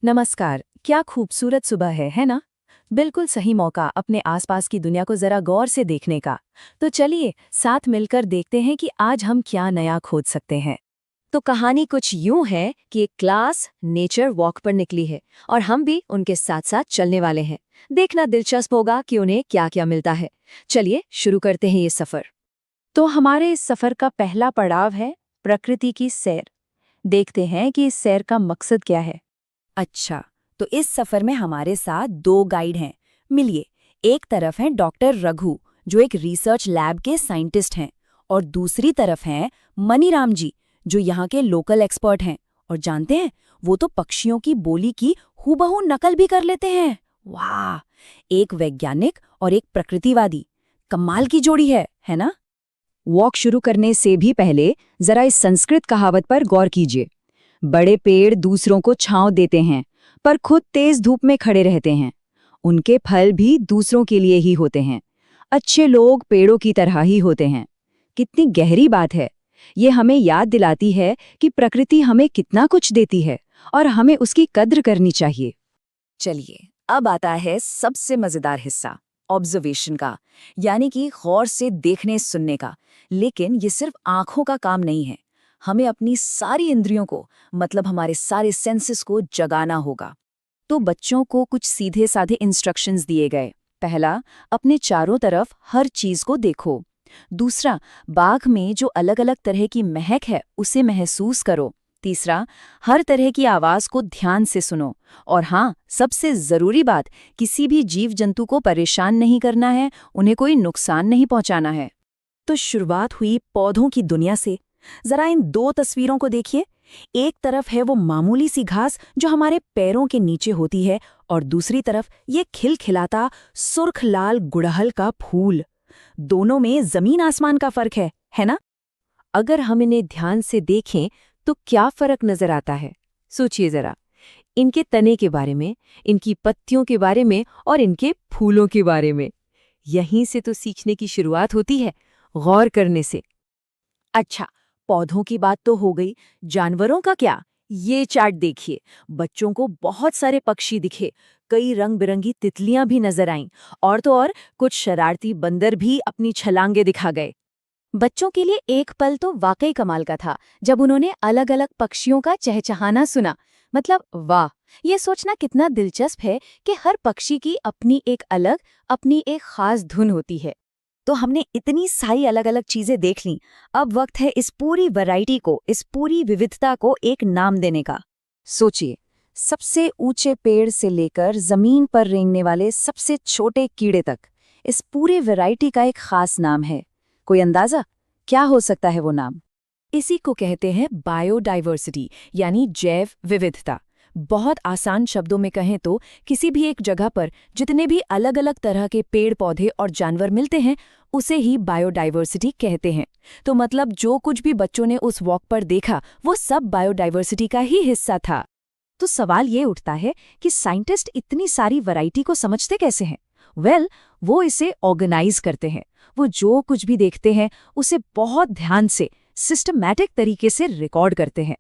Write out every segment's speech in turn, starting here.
नमस्कार। क्या खूबसूरत सुबह है ना? बिल्कुल सही मौका अपने आसपास की दुनिया को जरा गौर से देखने का। तो चलिए साथ मिलकर देखते हैं कि आज हम क्या नया खोज सकते हैं। तो कहानी कुछ यूं है कि एक क्लास नेचर वॉक पर निकली है और हम भी उनके साथ साथ चलने वाले हैं। देखना दिलचस्प होगा कि उन्हें क्या क्या मिलता है। चलिए शुरू करते हैं ये सफर। तो हमारे इस सफर का पहला पड़ाव है प्रकृति की सैर। देखते हैं कि इस सैर का मकसद क्या है। अच्छा, तो इस सफर में हमारे साथ दो गाइड हैं। मिलिए। एक तरफ है डॉक्टर रघु, जो एक रिसर्च लैब के साइंटिस्ट हैं, और दूसरी तरफ हैं मनीराम जी, जो यहाँ के लोकल एक्सपर्ट हैं। और जानते हैं, वो तो पक्षियों की बोली की हूबहू नकल भी कर लेते हैं। वाह! एक वैज्ञानिक और एक प्रकृतिवादी, कमाल की जोड़ी है ना? वॉक शुरू करने से भी पहले जरा इस संस्कृत कहावत पर गौर कीजिए। बड़े पेड़ दूसरों को छांव देते हैं, पर खुद तेज धूप में खड़े रहते हैं। उनके फल भी दूसरों के लिए ही होते हैं। अच्छे लोग पेड़ों की तरह ही होते हैं। कितनी गहरी बात है। ये हमें याद दिलाती है कि प्रकृति हमें कितना कुछ देती है और हमें उसकी कद्र करनी चाहिए। चलिए, अब आता है सबसे मजेदार हिस्सा, ऑब्जर्वेशन का, यानी कि गौर से देखने सुनने का। लेकिन ये सिर्फ आंखों का काम नहीं है। हमें अपनी सारी इंद्रियों को, मतलब हमारे सारे सेंसेस को जगाना होगा। तो बच्चों को कुछ सीधे साधे इंस्ट्रक्शंस दिए गए। पहला, अपने चारों तरफ हर चीज को देखो। दूसरा, बाग में जो अलग अलग तरह की महक है उसे महसूस करो। तीसरा, हर तरह की आवाज को ध्यान से सुनो। और हाँ, सबसे जरूरी बात, किसी भी जीव जंतु को परेशान नहीं करना है, उन्हें कोई नुकसान नहीं पहुंचाना है। तो शुरुआत हुई पौधों की दुनिया से। जरा इन दो तस्वीरों को देखिए। एक तरफ है वो मामूली सी घास जो हमारे पैरों के नीचे होती है, और दूसरी तरफ ये खिलखिलाता सुर्ख लाल गुड़हल का फूल। दोनों में जमीन आसमान का फर्क है ना? अगर हम इन्हें ध्यान से देखें तो क्या फर्क नजर आता है? सोचिए जरा। इनके तने के बारे में, इनकी पत्तियों के बारे में और इनके फूलों के बारे में। यहीं से तो सीखने की शुरुआत होती है, गौर करने से। अच्छा, पौधों की बात तो हो गई। जानवरों का क्या? ये चार्ट देखिए। बच्चों को बहुत सारे पक्षी दिखे, कई रंग बिरंगी तितलियां भी नजर आईं, और तो और कुछ शरारती बंदर भी अपनी छलांगे दिखा गए। बच्चों के लिए एक पल तो वाकई कमाल का था, जब उन्होंने अलग अलग पक्षियों का चहचहाना सुना। मतलब वाह! ये सोचना कितना दिलचस्प है कि हर पक्षी की अपनी एक अलग, अपनी एक खास धुन होती है। तो हमने इतनी सारी अलग अलग चीजें देख लीं। अब वक्त है इस पूरी वैरायटी को, इस पूरी विविधता को एक नाम देने का। सोचिए, सबसे ऊंचे पेड़ से लेकर जमीन पर रेंगने वाले सबसे छोटे कीड़े तक, इस पूरे वैरायटी का एक खास नाम है। कोई अंदाजा क्या हो सकता है वो नाम? इसी को कहते हैं बायोडाइवर्सिटी, यानी जैव विविधता। बहुत आसान शब्दों में कहें तो किसी भी एक जगह पर जितने भी अलग अलग तरह के पेड़ पौधे और जानवर मिलते हैं, उसे ही बायोडाइवर्सिटी कहते हैं। तो मतलब जो कुछ भी बच्चों ने उस वॉक पर देखा, वो सब बायोडाइवर्सिटी का ही हिस्सा था। तो सवाल ये उठता है कि साइंटिस्ट इतनी सारी वैरायटी को समझते कैसे हैं? वो इसे ऑर्गेनाइज करते हैं। वो जो कुछ भी देखते हैं उसे बहुत ध्यान से, सिस्टमैटिक तरीके से रिकॉर्ड करते हैं।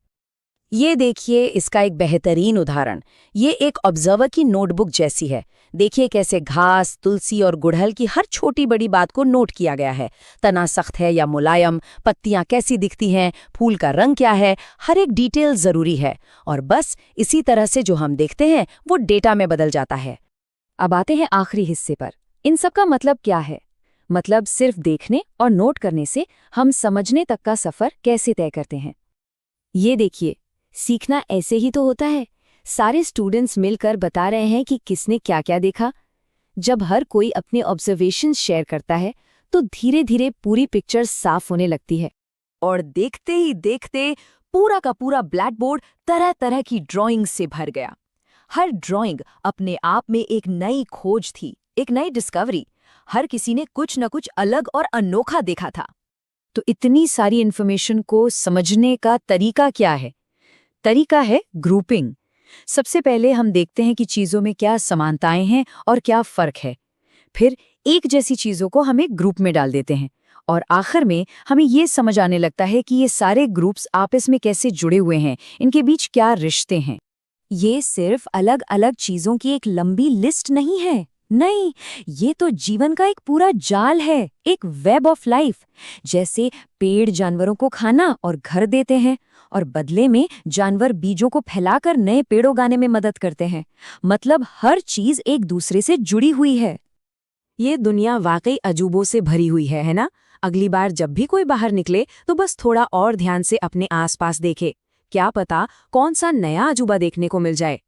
ये देखिए इसका एक बेहतरीन उदाहरण। ये एक ऑब्जर्वर की नोटबुक जैसी है। देखिए कैसे घास, तुलसी और गुड़हल की हर छोटी बड़ी बात को नोट किया गया है। तना सख्त है या मुलायम, पत्तियां कैसी दिखती हैं, फूल का रंग क्या है, हर एक डिटेल जरूरी है। और बस इसी तरह से जो हम देखते हैं वो डेटा में बदल जाता है। अब आते हैं आखिरी हिस्से पर। इन सब का मतलब क्या है? मतलब सिर्फ देखने और नोट करने से हम समझने तक का सफर कैसे तय करते हैं। ये देखिए, सीखना ऐसे ही तो होता है। सारे स्टूडेंट्स मिलकर बता रहे हैं कि किसने क्या क्या देखा। जब हर कोई अपने ऑब्जर्वेशंस शेयर करता है तो धीरे धीरे पूरी पिक्चर साफ होने लगती है। और देखते ही देखते पूरा का पूरा ब्लैक बोर्ड तरह तरह की ड्राइंग से भर गया। हर ड्राइंग अपने आप में एक नई खोज थी, एक नई डिस्कवरी। हर किसी ने कुछ न कुछ अलग और अनोखा देखा था। तो इतनी सारी इन्फॉर्मेशन को समझने का तरीका क्या है? तरीका है ग्रुपिंग। सबसे पहले हम देखते हैं कि चीजों में क्या समानताएं हैं और क्या फर्क है। फिर एक जैसी चीजों को हम एक ग्रुप में डाल देते हैं, और आखिर में हमें ये समझ आने लगता है कि ये सारे ग्रुप्स आपस में कैसे जुड़े हुए हैं, इनके बीच क्या रिश्ते हैं। ये सिर्फ अलग अलग चीजों की एक लंबी लिस्ट नहीं है। नहीं, ये तो जीवन का एक पूरा जाल है, एक वेब ऑफ लाइफ। जैसे पेड़ जानवरों को खाना और घर देते हैं, और बदले में जानवर बीजों को फैलाकर नए पेड़ उगाने में मदद करते हैं। मतलब हर चीज एक दूसरे से जुड़ी हुई है। ये दुनिया वाकई अजूबों से भरी हुई है ना? अगली बार जब भी कोई बाहर निकले तो बस थोड़ा और ध्यान से अपने आसपास देखे। क्या पता कौन सा नया अजूबा देखने को मिल जाए।